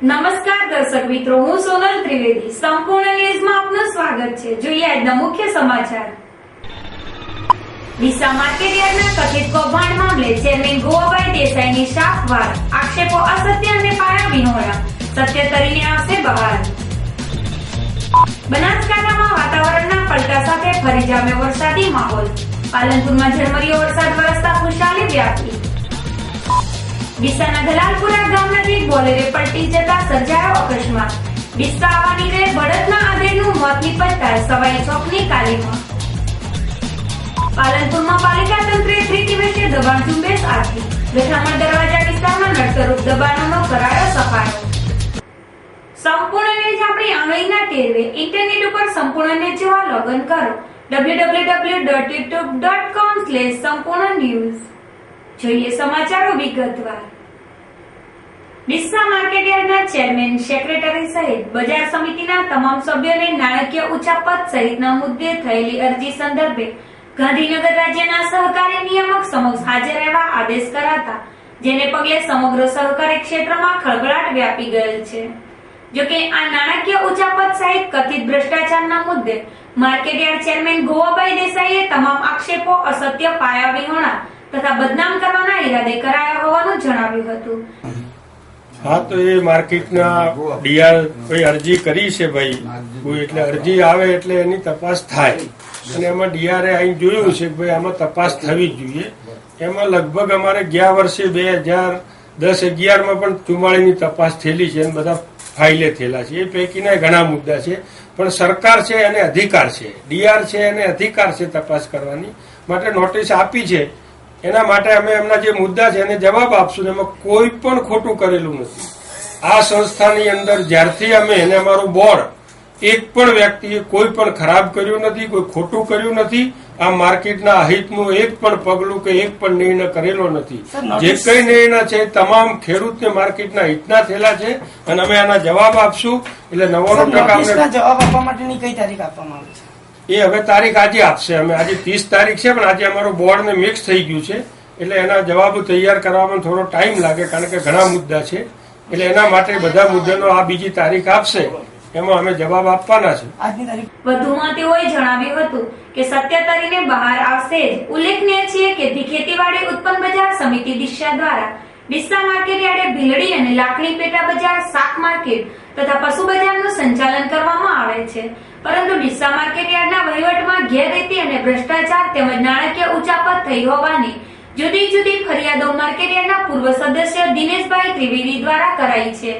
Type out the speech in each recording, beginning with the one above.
નમસ્કાર દર્શક મિત્રો, હું સોનલ ત્રિવેદી. સંપૂર્ણ ન્યૂઝમાં આપનું સ્વાગત છે. જોઈએ આજના મુખ્ય સમાચાર. ડીસા માર્કેટયાર્ડના કથિત કૌભાંડ મામલે ચેરમેન ગોવાભાઈ દેસાઈની શાફવાર. આક્ષેપો અસત્ય અને પાયાવિહોણા. સત્ય તરીને આવશે બહાર. બનાસકાંઠામાં વાતાવરણના પલટા સાથે ફરી જામ્યો વરસાદી માહોલ. પાલનપુરમાં ઝરમરીયો વરસાદ વરસતા ખુશાલી વ્યાપી. ડીસાના દલાલપુરા ગામ નજીક બોલેરે પલટી જતા સર્જાયો અકસ્માત. ડીસા આવવા નીકળે બળદના આધેડનું મોત નીપજતા સવાઈ ચોકની કાલીમાં. પાલનપુરમાં પાલિકા તંત્રે ત્રિદિવસીય દબાણ ઝુંબેશ આદરી. ગઠામણ દરવાજા વિસ્તારમાં નડતરરૂપ દબાણોનો કરાયો સફાયો. સંપૂર્ણ ન્યૂઝ આપણી આંગળીના ટેરવે. ઇન્ટરનેટ ઉપર સંપૂર્ણ ન્યૂઝ જોવા લોગિન કરો www.youtube.com/સંપૂર્ણ જોઈએ સમાચારો વિગતવાર. ડીસા માર્કેટયાર્ડના ચેરમેન, સેક્રેટરી સહિત બજાર સમિતિના તમામ સભ્યોને નાણાકીય ઉચાપત સહિતના મુદ્દે થયેલી અરજી સંદર્ભે ગાંધીનગર રાજ્યના સહકારી નિયામક સમક્ષ હાજર રહેવા આદેશ કરાતા જેને પગલે સમગ્ર સહકારી ક્ષેત્રમાં ખળભળાટ વ્યાપી ગયેલ છે. જોકે આ નાણાકીય ઉચાપત સહિત કથિત ભ્રષ્ટાચારના મુદ્દે માર્કેટયાર્ડ ચેરમેન ગોવાભાઈ દેસાઈએ તમામ આક્ષેપો અસત્ય, પાયાવિહોણા તથા બદનામ કરવાના ઈરાદે કરાયા હોવાનું જણાવ્યું હતું. હા, તો એ માર્કેટના ડીઆર કોઈ અરજી કરી છે ભાઈ, કોઈ એટલે અરજી આવે એટલે એની તપાસ થાય અને એમાં ડીઆરએ અહીં જોયું છે કે ભાઈ આમાં તપાસ થવી જ જોઈએ. એમાં લગભગ અમારે ગયા વર્ષે 2010-11માં પણ 44ની તપાસ થયેલી છે અને બધા ફાઇલે થયેલા છે. એ પૈકીના ઘણા મુદ્દા છે, પણ સરકાર છે એને અધિકાર છે, ડીઆર છે એને અધિકાર છે તપાસ કરવાની માટે નોટિસ આપી છે. એના માટે અમે એમના જે મુદ્દા છે એને જવાબ આપશું. એમાં કોઈ પણ ખોટું કરેલું નથી. આ સંસ્થાની અંદર જ્યારથી અમે એને અમારું બોર્ડ એક પણ વ્યક્તિએ કોઈ પણ ખરાબ કર્યું નથી, કોઈ ખોટું કર્યું નથી. આ માર્કેટના અહિતનું એક પણ પગલું કે એક પણ નિર્ણય કરેલો નથી. જે કઈ નિર્ણય છે તમામ ખેડૂતને માર્કેટના હિતના થયેલા છે અને અમે આના જવાબ આપશું. એટલે 99% જવાબ આપવા માટેની કઈ તારીખ આપવામાં આવી છે? એ હવે તારીખ આજે આપશે. અમે આજે 30 તારીખ છે, પણ આજે અમારું બોર્ડ ને મિક્સ થઈ ગયું છે એટલે એના જવાબો તૈયાર કરવામાં થોડો ટાઈમ લાગે, કારણ કે ઘણા મુદ્દા છે. એટલે એના માટે બધા મુદ્દાનો આ બીજી તારીખ આપશે, એમાં અમે જવાબ આપવાના છે. વધુમાં તેઓએ જણાવ્યું હતું કે સત્ય તરીને બહાર આવશે. ઉલ્લેખનીય છે કે ખેતીવાડી ઉત્પન્ન બજાર સમિતિ ડીસા દ્વારા ડીસા માર્કેટયાર્ડે ભીલડી અને લાખણી પેટા બજાર, શાક માર્કેટ તથા પશુ બજારનું સંચાલન કરવામાં આવે છે. પરંતુ ડીસા માર્કેટયાર્ડના વહીવટમાં ગેરરીતિ અને ભ્રષ્ટાચાર તેમજ નાણાકીય ઉચાપત થઈ હોવાની જુદી જુદી ફરિયાદો માર્કેટયાર્ડના પૂર્વ સદસ્ય દિનેશભાઈ ત્રિવેદી દ્વારા કરાઈ છે.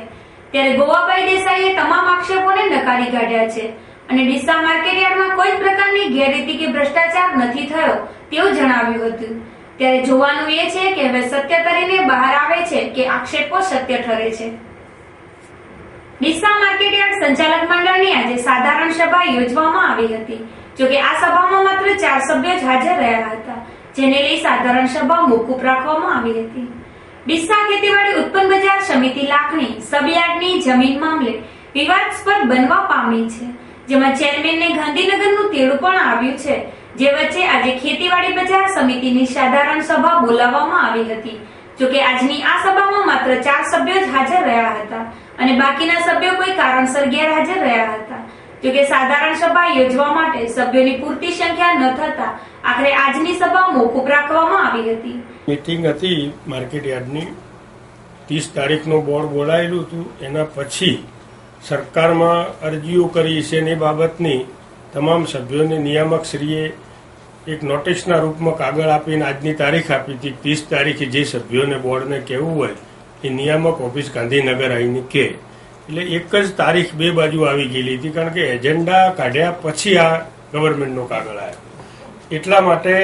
ત્યારે ગોવાભાઈ દેસાઈએ તમામ આક્ષેપોને નકારી કાઢ્યા છે અને ડીસા માર્કેટયાર્ડમાં કોઈ પ્રકારની ગેરરીતિ કે ભ્રષ્ટાચાર નથી થયો તેવું જણાવ્યું હતું. ત્યારે જોવાનું એ છે કે હવે સત્ય તરીને બહાર આવે છે કે આક્ષેપો સત્ય ઠરે છે. ડીસા માર્કેટયાર્ડ સંચાલક મંડળની આજે સાધારણ સભા યોજવામાં આવી હતી. જોકે આ સભામાં માત્ર 4 સભ્યો જ હાજર રહ્યા હતા, જેને લઈ સાધારણ સભા મોકૂફ રાખવામાં આવી હતી. ડીસા ખેતીવાડી ઉત્પન્ન બજાર સમિતિ લાખણી સબયાર્ડની જમીન મામલે વિવાદાસ્પદ બનવા પામી છે, જેમાં ચેરમેનને ગાંધીનગરનું તેડું પણ આવ્યું છે. જે વચ્ચે આજે ખેતીવાડી બજાર સમિતિની સાધારણ સભા બોલાવવામાં આવી હતી. જોકે આજની આ સભામાં માત્ર 4 સભ્યો જ હાજર રહ્યા હતા અને બાકીના સભ્યો કોઈ કારણસર ગેરહાજર રહ્યા હતા. જોકે સાધારણ સભા યોજવા માટે સભ્યોની પૂરતી સંખ્યા ન થતા આખરે આજની સભા મોકૂફ રાખવામાં આવી હતી. મીટિંગ હતી માર્કેટયાર્ડની 30 તારીખનો બોર્ડ બોલાયેલું હતું. એના પછી સરકારમાં અરજીઓ કરી છે એ બાબતની તમામ સભ્યોને નિયામકશ્રીએ એક નોટિસના રૂપમાં કાગળ આપીને આજની તારીખ આપી હતી. 30 તારીખે જે સભ્યોને બોર્ડને કહેવું હોય એ નિયામક ઓફિસ ગાંધીનગર આવીને કહે. એટલે એક જ તારીખ બે બાજુ આવી ગયેલી હતી, કારણ કે એજન્ડા કાઢ્યા પછી આ ગવર્મેન્ટનો કાગળ આવ્યો. એટલા માટે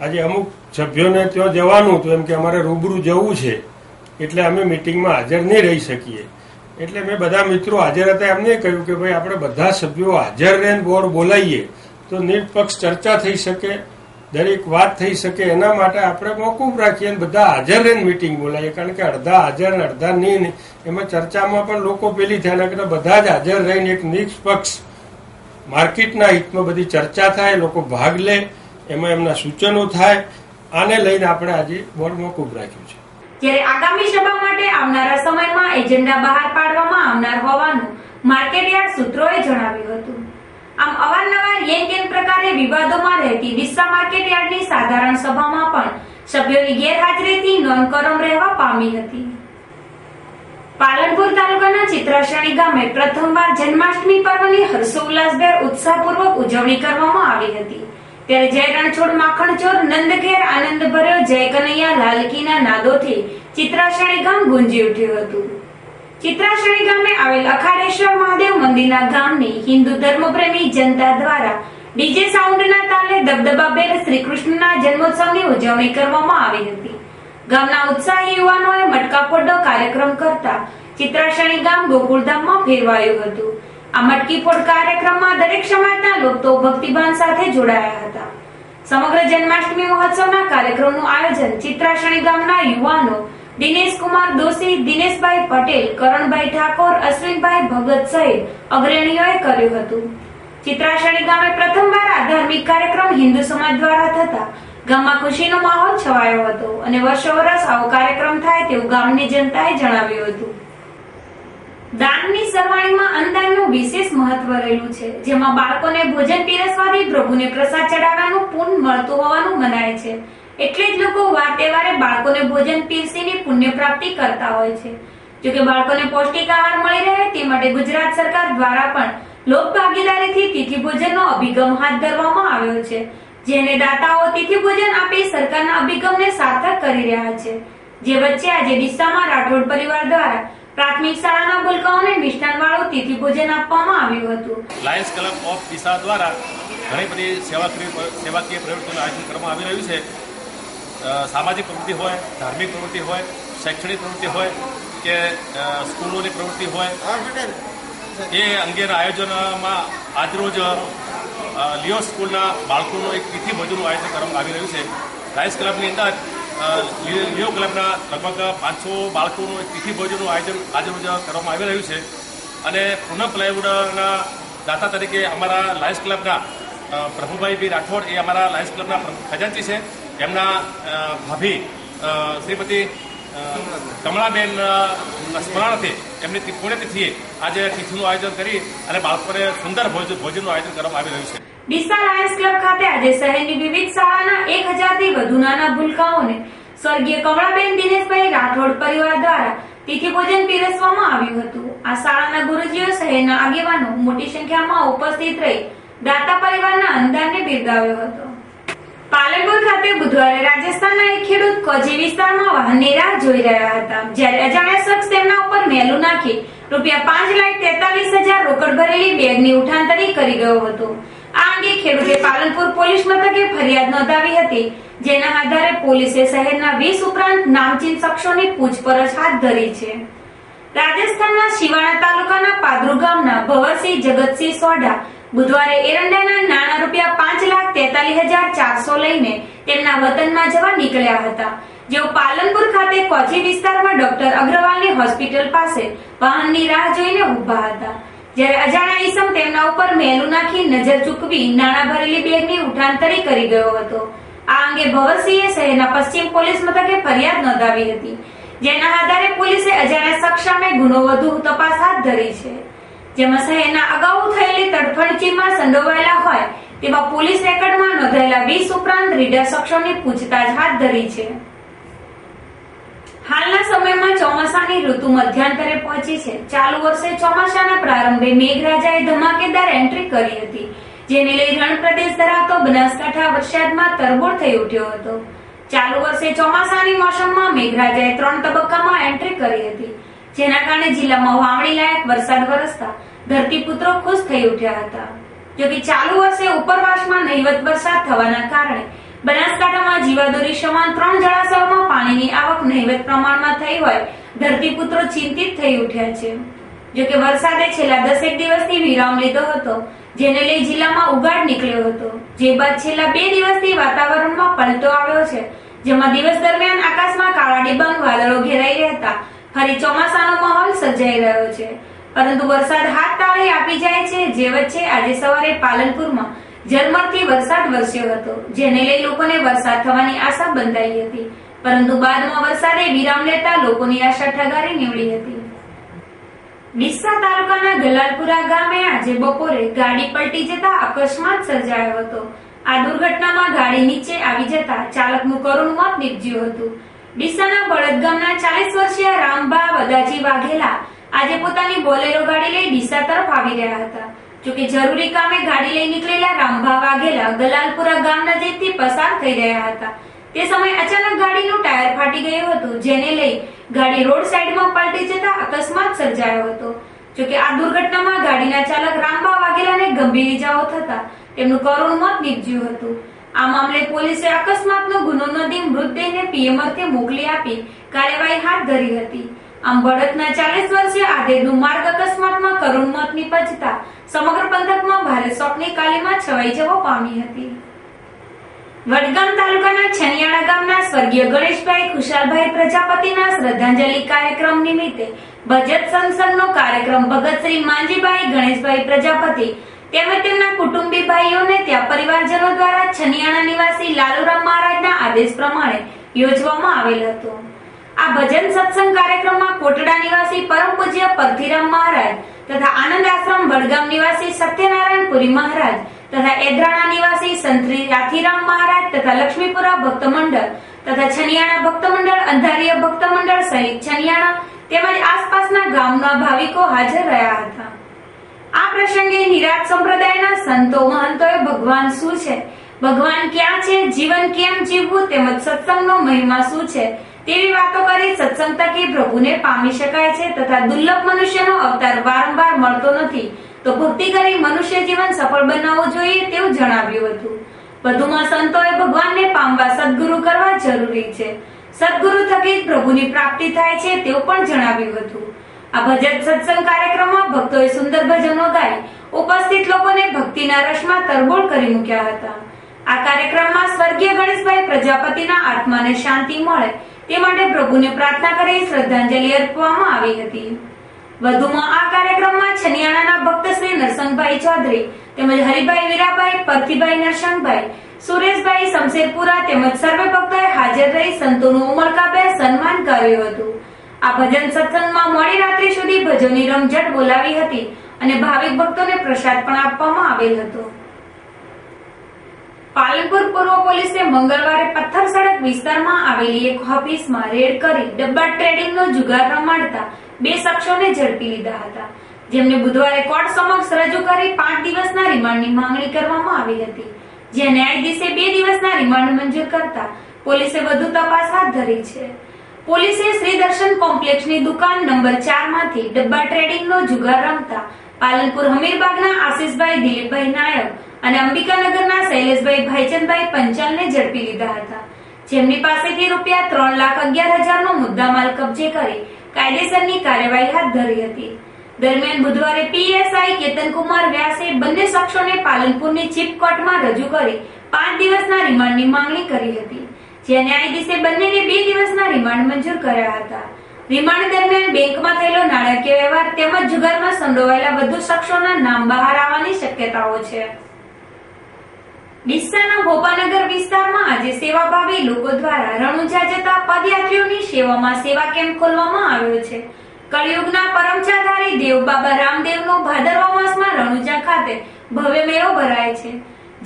આજે અમુક સભ્યોને ત્યાં જવાનું હતું, એમ કે અમારે રૂબરૂ જવું છે એટલે અમે મિટિંગમાં હાજર નહીં રહી શકીએ. એટલે મેં બધા મિત્રો હાજર હતા એમને કહ્યું કે ભાઈ આપણે બધા સભ્યો હાજર રહીને બોર્ડ બોલાવીએ તો નિષ્પક્ષ ચર્ચા થઈ શકે, દરેક વાત થઈ શકે. એના માટે આપણે મોકૂફ રાખીએ અને બધા હાજર રહીને મિટિંગ બોલાવીએ, કારણ કે અડધા હાજર ને અડધા નહીં, એમાં ચર્ચામાં પણ લોકો પેલી થાય કે બધા જ હાજર રહીને એક નિષ્પક્ષ માર્કેટના હિતમાં બધી ચર્ચા થાય, લોકો ભાગ લે, એમાં એમના સૂચનો થાય. આને લઈને આપણે આજે બોર્ડ મોકૂફ રાખ્યું છે. જ્યારે આગામી સભા માટે આવનારા સમયમાં એજન્ડા બહાર પાડવામાં આવનાર હોવાનું માર્કેટયાર્ડ સૂત્રોએ જણાવ્યું હતું. આમ અવારનવાર યેન પ્રકારે વિવાદોમાં રહેતી ડીસા માર્કેટયાર્ડની સાધારણ સભામાં પણ સભ્યોની ગેરહાજરીથી નોંધકરમ રહેવા પામી હતી. પાલનપુર તાલુકાના ચિત્રાસણી ગામે પ્રથમવાર જન્માષ્ટમી પર્વની હર્ષોલ્લાસભેર ઉત્સાહપૂર્વક ઉજવણી કરવામાં આવી હતી. ત્યારે જય રણછોડ માખણચોર નંદઘેર આનંદ ભર્યો જય કનૈયા લાલકીના નાદોથી ચિત્રાસણી ગામ ગુંજી ઉઠ્યું હતું. ચિત્રાસણી ગામે આવેલ અખાડેશ્વર મહાદેવ મંદિરના ગામની હિન્દુ ધર્મપ્રેમી જનતા દ્વારા ડીજે સાઉન્ડના તાલે દબદબાભેર શ્રી કૃષ્ણના જન્મોત્સવની ઉજવણી કરવામાં આવી હતી. ગામના ઉત્સાહી યુવાનોએ મટકા ફોડનો કાર્યક્રમ કરતા ચિત્રાસણી ગામ ગોકુળધામમાં ફેરવાયું હતું. આ મટકી ફોડ કાર્યક્રમમાં દરેક સમાજના લોકો ભક્તિભાન સાથે જોડાયા હતા. સમગ્ર જન્માષ્ટમી મહોત્સવના કાર્યક્રમનું આયોજન ચિત્રાસણી ગામના યુવાનો દિનેશ કુમાર દોશી, દિનેશભાઈ પટેલ, કરણભાઈ ઠાકોર, અશ્વિનભાઈ ભગત સહિત અગ્રણીઓએ કર્યું હતું. ચિત્રાસણી ગામે પ્રથમવાર આ ધાર્મિક કાર્યક્રમ હિન્દુ સમાજ દ્વારા થતા ગામમાં ખુશીનો માહોલ છવાયો હતો અને વર્ષોવરસ આવો કાર્યક્રમ થાય તેવું ગામની જનતાએ જણાવ્યું હતું. દાનની સરવાણીમાં અન્નદાનનું વિશેષ મહત્વ રહેલું છે, જેમાં બાળકોને ભોજન પીરસવાથી પ્રભુને પ્રસાદ ચડાવવાનું પુણ્ય મળતું હોવાનું મનાય છે. એટલે જ લોકો વાર તહેવારે બાળકોને ભોજન પીરસીને પુણ્ય પ્રાપ્તિ કરતા હોય છે. જોકે બાળકોને પૌષ્ટિક આહાર મળી રહે તે માટે ગુજરાત સરકાર દ્વારા પણ લોક ભાગીદારીથી તિથિ ભોજનનો અભિગમ હાથ ધરવામાં આવ્યો છે, જેને દાતાઓ તિથિ ભોજન આપી સરકારના અભિગમને સાર્થક કરી રહ્યા છે. જે વચ્ચે આજે ડિસ્સામાં રાઠોડ પરિવાર દ્વારા પ્રાથમિક શાળાના બાળકોને મિષ્ટાનવાળું તિથિ ભોજન આપવામાં આવ્યું હતું. લાયન્સ ક્લબ ઓફ ડીસા દ્વારા ઘણી બધી સેવાકીય પ્રવૃત્તિઓનું આયોજન કરવામાં આવી રહ્યું છે. સામાજિક પ્રવૃત્તિ હોય, ધાર્મિક પ્રવૃત્તિ હોય, શૈક્ષણિક પ્રવૃત્તિ હોય કે સ્કૂલોની પ્રવૃત્તિ હોય, એ અંગેના આયોજનમાં આજરોજ લિયો સ્કૂલના બાળકોનું એક તિથિ ભોજનનું આયોજન કરવામાં આવી રહ્યું છે. લાયન્સ ક્લબની અંદર લિયો ક્લબના લગભગ 500 બાળકોનું એક તિથિ ભોજનનું આયોજન આજરોજ કરવામાં આવી રહ્યું છે. અને પૂનમ પ્લાયવુડના દાતા તરીકે અમારા લાયન્સ ક્લબના પ્રભુભાઈ બી રાઠોડ એ અમારા લાયન્સ ક્લબના ખજાનચી છે. એમના ભાભી શ્રીમતી કમળાબેન સ્મરણાર્થે એમની પુણ્યતિથિએ આજે તિથિનું આયોજન કરી અને બાળકોને સુંદર ભોજનનું આયોજન કરવામાં આવી રહ્યું છે. ડીસા લાયન્સ ક્લબ ખાતે આજે શહેરની વિવિધ શાળાના 1000 થી વધુ નાના ભૂલકાઓને સ્વર્ગીય કમળાબેન દિનેશભાઈ રાઠોડ પરિવાર દ્વારા તિથિ ભોજન પીરસવામાં આવ્યું હતું. આ શાળાના ગુરુજીઓ શહેરના આગેવાનો મોટી સંખ્યામાં ઉપસ્થિત રહી દાતા પરિવારના અનુદાનને બિરદાવ્યો હતો. પાલનપુર ખાતે બુધવારે રાજસ્થાનના એક ખેડૂત કોજી વિસ્તારમાં વાહનની રાહ જોઈ રહ્યા હતા, જ્યારે અજાણ્યા શખ્સ તેમના ઉપર મેલું નાખી ₹5,43,000 રોકડ ભરેલી બેગની ઉઠાંતરી કરી ગયો હતો. આ અંગે ખેડૂતે પાલનપુર પોલીસ મથકે ફરિયાદ નોંધાવી હતી, જેના આધારે પોલીસે શહેરના 20 ઉપરાંત નામચીન શખ્સોની પૂછપરછ હાથ ધરી છે. રાજસ્થાનના શિવાણા તાલુકાના પાદરુ ગામના ભવરસિંહ જગતસિંહ સોઢા બુધવારે એરંડાના નાણાં ₹5,43,400 લઈને તેમના વતનમાં જવા નીકળ્યા હતા, જેઓ પાલનપુર ખાતે કોચી વિસ્તારમાં ડોક્ટર અગ્રવાલની હોસ્પિટલ પાસે વાહનની રાહ જોઈને ઉભા હતા, જ્યારે અજાણ્યા ઈસમ તેમના ઉપર મેલું નાખી નજર ચૂકવી નાણાં ભરેલી બેગની ઉઠાંતરી કરી ગયો હતો. આ અંગે ભવરસિંહે શહેરના પશ્ચિમ પોલીસ મથકે ફરિયાદ નોંધાવી હતી, જેના આધારે પોલીસે અજાણ્યા શખ્સ સામે ગુનો વધુ તપાસ હાથ ધરી છે, જેમાં શહેરના અગાઉ થયેલી તડફડચીમાં સંડોવાયેલા હોય તેવા પોલીસ રેકર્ડમાં નોંધાયેલા 20 ઉપરાંત રીઢા શખ્સોની પૂછતાછ હાથ ધરી છે. હાલના સમયમાં ચોમાસાની ઋતુ મધ્યાંતરે પહોંચી છે. ચાલુ વર્ષે ચોમાસાના પ્રારંભે મેઘરાજાએ ધમાકેદાર એન્ટ્રી કરી હતી, જેને લઈ રણ પ્રદેશ ધરાવતો બનાસકાંઠા વરસાદમાં તરબોળ થઈ ઉઠ્યો હતો. ચાલુ વર્ષે ચોમાસાની મોસમમાં મેઘરાજાએ 3 તબક્કામાં એન્ટ્રી કરી હતી, જેના કારણે જિલ્લામાં વાવણી લાયક વરસાદ વરસતા ધરતીપુત્રો ખુશ થઈ ઉઠ્યા હતા. જોકે ચાલુ વર્ષે ઉપરવાસમાં નહિવત વરસાદ થવાના કારણે બનાસકાંઠામાં જીવાદોરી સમાન 3 જળાશયોમાં પાણીની આવક નહિવત પ્રમાણમાં થઈ હોય ધરતીપુત્રો ચિંતિત થઈ ઉઠ્યા છે. જોકે વરસાદે છેલ્લા 10 દિવસથી વિરામ લીધો હતો, જેને લઈ જિલ્લામાં ઉગાડ નીકળ્યો હતો, જે બાદ છેલ્લા 2 દિવસથી વાતાવરણમાં પલટો આવ્યો છે, જેમાં દિવસ દરમિયાન આકાશમાં કાળા ડિબાંગ વાદળો ઘેરાઈ રહેતા ફરી ચોમાસાનો માહોલ સર્જાઈ રહ્યો છે. પરંતુ વરસાદ હાથ તાળી આપી જાય છે, જે વચ્ચે આજે સવારે પાલનપુરમાં ઝરમરથી વરસાદ વરસ્યો હતો, જેને લઈ લોકોને વરસાદ થવાની આશા બંધાઈ હતી. પરંતુ બાદમાં વરસાદે વિરામ લેતા લોકોની આશા ઠગારી નીવડી હતી. ડીસા તાલુકાના ગલાલપુરા ગામે આજે બપોરે ગાડી પલટી જતા અકસ્માત સર્જાયો હતો. આ દુર્ઘટનામાં ગાડી નીચે આવી જતા ચાલકનું કરુણ મોત નીપજ્યું હતું. ડીસાના બળદ ગામના 40 વર્ષીય રામબા વદાજી વાઘેલા આજે પોતાની બોલેરો ગાડી લઈ ડીસા તરફ આવી રહ્યા હતા. જોકે જરૂરી કામે ગાડી લઈ નીકળેલા રામબા વાઘેલા ગલાલપુરા ગામ નજીકથી પસાર થઈ રહ્યા હતા. તે સમયે અચાનક ગાડીનું ટાયર ફાટી ગયું હતું, જેને લઈ ગાડી રોડ સાઈડમાં પલટી જતા અકસ્માત સર્જાયો હતો. જોકે આ દુર્ઘટનામાં ગાડીના ચાલક રામબા વાઘેલાને ગંભીર ઈજાઓ થતા તેમનું કરુણ મોત નીપજ્યું હતું. આ મામલે પોલીસે અકસ્માતનો ગુનો નોંધી મૃતદેહને પીએમ અર્થે મોકલી આપી કાર્યવાહી હાથ ધરી હતી. આમ બળદના 40 વર્ષીય આધેડનું માર્ગ અકસ્માતમાં કરુણ મોત નીપજતા સમગ્ર પંથકમાં ભારે શોકની કાલીમાં છવાઈ જવા પામી હતી. વડગામ તાલુકાના છનિયાળા ગામના સ્વર્ગીય ગણેશભાઈ ખુશાલભાઈ પ્રજાપતિના શ્રદ્ધાંજલિ કાર્યક્રમ નિમિત્તે બજેટ સંસદનો કાર્યક્રમ ભગત શ્રી માંજીભાઈ ગણેશભાઈ પ્રજાપતિ તેમજ તેમના કુટુંબી ભાઈઓને ત્યાં પરિવારજનો દ્વારા છનિયાળા નિવાસી લાલુરામ મહારાજના આદેશ પ્રમાણે યોજવામાં આવેલ હતો. આ ભજન સત્સંગ કાર્યક્રમમાં કોટડા નિવાસી પરમ પૂજ્ય પરથીરામ મહારાજ તથા આનંદ આશ્રમ વડગામ નિવાસી સત્યનારાયણ પુરી મહારાજ તથા એદ્રાણા નિવાસી સંતરી રાથીરામ મહારાજ તથા લક્ષ્મીપુરા ભક્ત મંડળ તથા છનિયાણા ભક્ત મંડળ અંધારીય ભક્ત મંડળ સહિત છનિયાણા તેમજ આસપાસના ગામના ભાવિકો હાજર રહ્યા હતા. આ પ્રસંગે નિરાત સંપ્રદાયના સંતો મહંતોએ ભગવાન શું છે, ભગવાન ક્યાં છે, જીવન કેમ જીવવું તેમજ સત્સંગનો મહિમા શું છે તેવી વાતો કરી સત્સંગ થકી પ્રભુને પામી શકાય છે તથા દુર્લભ મનુષ્યનો અવતાર વારંવાર મળતો નથી, તો ભક્તિ કરી મનુષ્ય જીવન સફળ બનાવવું જોઈએ તેવું જણાવ્યું હતું. વધુમાં સંતોએ ભગવાનને પામવા સદગુરુ કરવા જરૂરી છે, સદગુરુ થકી પ્રભુની પ્રાપ્તિ થાય છે તેવું પણ જણાવ્યું હતું. આ ભજન સત્સંગ કાર્યક્રમમાં ભક્તોએ સુંદર ભજનો ગાઈ ઉપસ્થિત લોકોને ભક્તિના રસમાં તરબોળ કરી મૂક્યા હતા. આ કાર્યક્રમમાં સ્વર્ગીય ગણેશભાઈ પ્રજાપતિના આત્માને શાંતિ મળે તે માટે પ્રભુને પ્રાર્થના કરી શ્રદ્ધાંજલિ અર્પવામાં આવી હતી. વધુમાં આ કાર્યક્રમમાં છનિયાણાના ભક્ત શ્રી નરસંગભાઈ ચૌધરી તેમજ હરિભાઈ વીરાભાઈ, પરથીભાઈ નરસંગભાઈ, સુરેશભાઈ શમશેરપુરા તેમજ સર્વે ભક્તોએ હાજર રહી સંતોનું ઉમળકાભેર સન્માન કર્યું હતું. આ ભજન સત્સંગમાં મોડી રાત્રિ સુધી ભજનની રમઝટ બોલાવી હતી અને ભાવિક ભક્તોને પ્રસાદ પણ આપવામાં આવેલ હતો. પાલનપુર પૂર્વ પોલીસે મંગળવારે પથ્થર સડક વિસ્તારમાં આવેલી એક ઓફિસમાં રેડ કરી ડબ્બા ટ્રેડિંગનો જુગાર રમાડતા 2 શખ્સોને ઝડપી લીધા હતા, જેમને બુધવારે કોર્ટ સમક્ષ રજૂ કરી 5 દિવસના રિમાન્ડની માંગણી કરવામાં આવી હતી. જ્યાં ન્યાયાધીશે 2 દિવસના રિમાન્ડ મંજૂર કરતા પોલીસે વધુ તપાસ હાથ ધરી છે. પોલીસે શ્રી દર્શન કોમ્પ્લેક્સની દુકાન નંબર 4 માંથી ડબ્બા ટ્રેડિંગનો જુગાર રમતા પાલનપુર હમીરબાગના આશીષભાઈ દિલીપભાઈ નાયક અને અંબિકાનગરના શૈલેષભાઈ ભાઈચંદભાઈ પંચાલને ઝડપી લીધા હતા, જેમની પાસેથી રૂપિયા 3,11,000 નો મુદ્દામાલ કબજે કરી કાયદેસરની કાર્યવાહી હાથ ધરી હતી. દરમિયાન બુધવારે પીએસઆઈ કેતનકુમાર વ્યાસે બંને શખ્સોને પાલનપુરની ચીફ કોર્ટમાં રજૂ કરી 5 દિવસના રિમાન્ડની માંગણી કરી હતી, જ્યાં ન્યાયાધીશે બંનેને 2 દિવસના રિમાન્ડ મંજૂર કર્યા હતા. રિમાન્ડ દરમિયાન બેંકમાં થયેલો નાણાકીય વ્યવહાર તેમજ જુગારમાં સંડોવાયેલા વધુ શખ્સોના નામ બહાર આવવાની શક્યતાઓ છે. ડીસાના ભોપાનગર વિસ્તારમાં આજે સેવાભાવી લોકો દ્વારા રણુજા જતા પદયાત્રીઓની સેવામાં સેવા કેમ્પ ખોલવામાં આવ્યો છે. કળિયુગના પરમચાધારી દેવ બાબા રામદેવનો ભાદરવા માસમાં રણુજા ખાતે ભવ્ય મેળો ભરાય છે.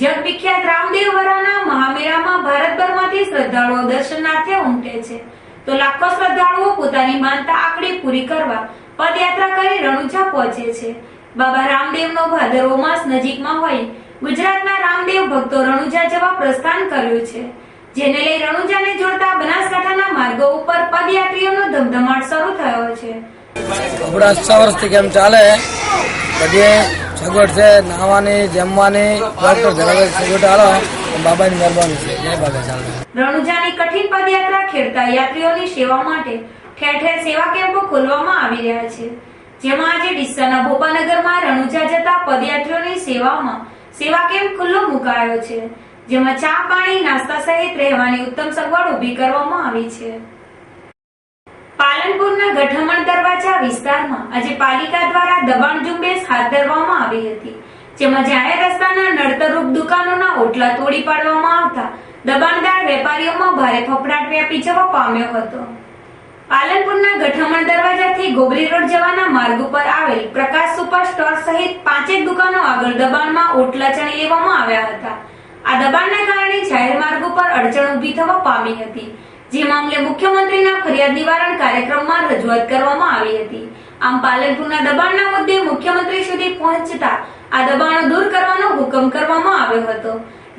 જગવિખ્યાત રામદેવ વરાના મહામેળામાં ભારતભરમાંથી શ્રદ્ધાળુઓ દર્શનાર્થે ઉમટે છે, તો લાખો શ્રદ્ધાળુઓ પોતાની માનતા આકડી પૂરી કરવા પદયાત્રા કરી રણુજા પહોંચે છે. બાબા રામદેવનો ભાદરવો માસ નજીકમાં હોય ગુજરાતના રામદેવ ભક્તો રણુજા જવા પ્રસ્થાન કર્યું છે, જેને લઈ રણુજાને જોડતા બનાસકાંઠાના માર્ગો ઉપર પદયાત્રીઓનો ધમધમાટ શરૂ થયો છે. આપણા 6 વર્ષથી કેમ ચાલે બધી સગવડ છે, નાહવાની, જમવાની, ડોક્ટર ઘરે સગવડ આલો, બાબાની મહેરબાની છે. જય બાબા ચાલે. રણુજાની કઠિન પદયાત્રા ખેડતા યાત્રીઓની સેવા માટે ઠેર ઠેર સેવા કેમ્પો ખોલવામાં આવી રહ્યા છે, જેમાં આજે ડીસાના ભોપાનગરમાં રણુજા જતા પદયાત્રીઓની સેવામાં સેવા કેમ્પ ખુલ્લો મુકાયો છે, જેમાં ચા, પાણી, નાસ્તા સહિત રહેવાની ઉત્તમ સગવડ ઊભી કરવામાં આવી છે. પાલનપુરના ગઠમણ દરવાજા વિસ્તારમાં આજે પાલિકા દ્વારા દબાણ ઝુંબેશ હાથ ધરવામાં આવી હતી, જેમાં જાહેર રસ્તાના નડતરરૂપ દુકાનોના ઓટલા તોડી પાડવામાં આવતા દબાણદાર વેપારીઓમાં ભારે ફફડાટ વ્યાપી જવા પામ્યો હતો. પાલનપુરના ગઠામણ દરવાજાથી ગોબરી રોડ જવાના માર્ગ ઉપર આવેલ પ્રકાશ સુપર સ્ટોર સહિત 5 દુકાનો આગળ દબાણમાં ઓટલા ચણી લેવામાં આવ્યા હતા. આ દબાણના કારણે જાહેર માર્ગ ઉપર અડચણ ઊભી થવા પામી હતી, જે મામલે મુખ્યમંત્રીના ફરિયાદ નિવારણ કાર્યક્રમમાં રજૂઆત કરવામાં આવી હતી. આમ પાલનપુરના દબાણના મુદ્દે મુખ્યમંત્રી સુધી પહોંચતા આ દબાણો દૂર કરવાનો હુકમ કરવામાં આવ્યો હતો,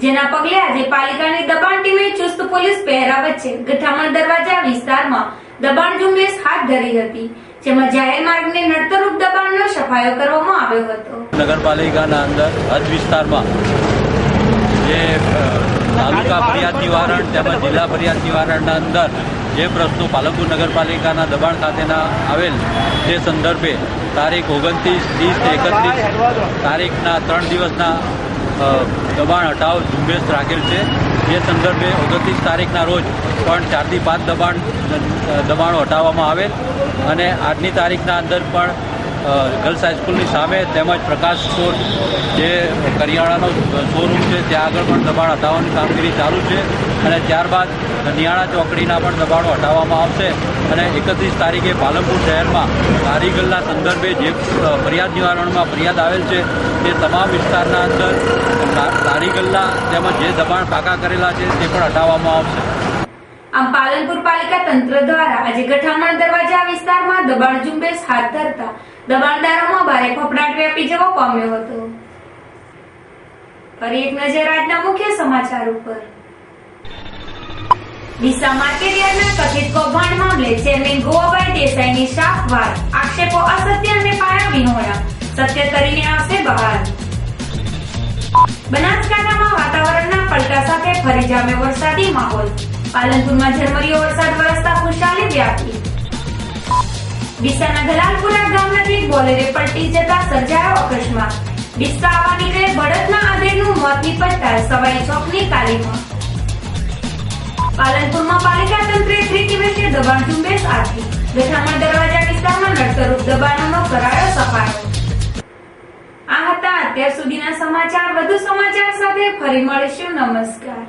જેના પગલે આજે પાલિકાની દબાણ ટીમે ચુસ્ત પોલીસ પહેરા વચ્ચે ગઠામણ દરવાજા વિસ્તારમાં દબાણ ઝુંબેશ હાથ ધરી હતી, જેમાં જાહેર માર્ગને નડતરરૂપ દબાણનો સફાયો કરવામાં આવ્યો હતો. નગરપાલિકાના અંદર હદ વિસ્તારમાં જે તાલુકા ફરિયાદ નિવારણ તેમજ જિલ્લા ફરિયાદ નિવારણના અંદર જે પ્રશ્નો પાલનપુર નગરપાલિકાના દબાણ ખાતેના આવેલ તે સંદર્ભે તારીખ 29, 30, 31 તારીખના 3 દિવસના દબાણ હટાવ ઝુંબેશ રાખેલ છે. જે સંદર્ભે 29 તારીખના રોજ પણ 4 થી 5 દબાણો હટાવવામાં આવેલ અને આજની તારીખના અંદર પણ ગર્લ્સ હાઈસ્કૂલની સામે તેમજ પ્રકાશ સ્ટોર જે કરિયાણાનો શોરૂમ છે ત્યાં આગળ પણ દબાણ હટાવવાની કામગીરી ચાલુ છે અને ત્યારબાદ નિયાણા ચોકડીના પણ દબાણો હટાવવામાં આવશે. અને 31 તારીખે પાલનપુર શહેરમાં લારી ગલ્લા સંદર્ભે જે ફરિયાદ નિવારણમાં ફરિયાદ આવેલ છે તે તમામ વિસ્તારના અંદર લારી ગલ્લા તેમજ જે દબાણ પાકા કરેલા છે તે પણ હટાવવામાં આવશે. આમ પાલનપુર પાલિકા તંત્ર દ્વારા આજે ગઠામણ દરવાજા વિસ્તારમાં દબાણ ઝુંબેશ હાથ ધરતા દબાણદારોમાં ભારે ફફડાટ વ્યાપી જવા પામ્યો હતો. ફરી એક નજર આજના મુખ્ય સમાચાર ઉપર. ડીસા માર્કેટયાર્ડના કથિત કૌભાંડ મામલે ચેરમેન ગોવાભાઈ દેસાઈની શાફવાર, આક્ષેપો અસત્ય અને પાયાવિહોણા, સત્ય તરીને આવશે બહાર. બનાસકાંઠામાં વાતાવરણના પલટા સાથે ફરી જામ્યો વરસાદી માહોલ. પાલનપુરમાં ઝરમરીયો વરસાદ વરસતા ખુશાલી વ્યાપી. ડીસાના ગલાલપુરા ગામ નજીક બોલેરે પલટી જતા સર્જાયો અકસ્માત. ડીસા આવવા નીકળે બળદના આધેડનું મોત નીપજતા સવાઈ ચોકની તાલીમાં. પાલનપુરમાં પાલિકા તંત્રે ત્રિદિવસીય દબાણ ઝુંબેશ આથી ગઠામણ દરવાજા વિસ્તારમાં નડતરરૂપ દબાણોનો કરાયો સફાયો. આ હતા અત્યાર સુધીના સમાચાર. વધુ સમાચાર સાથે ફરી મળીશું. નમસ્કાર.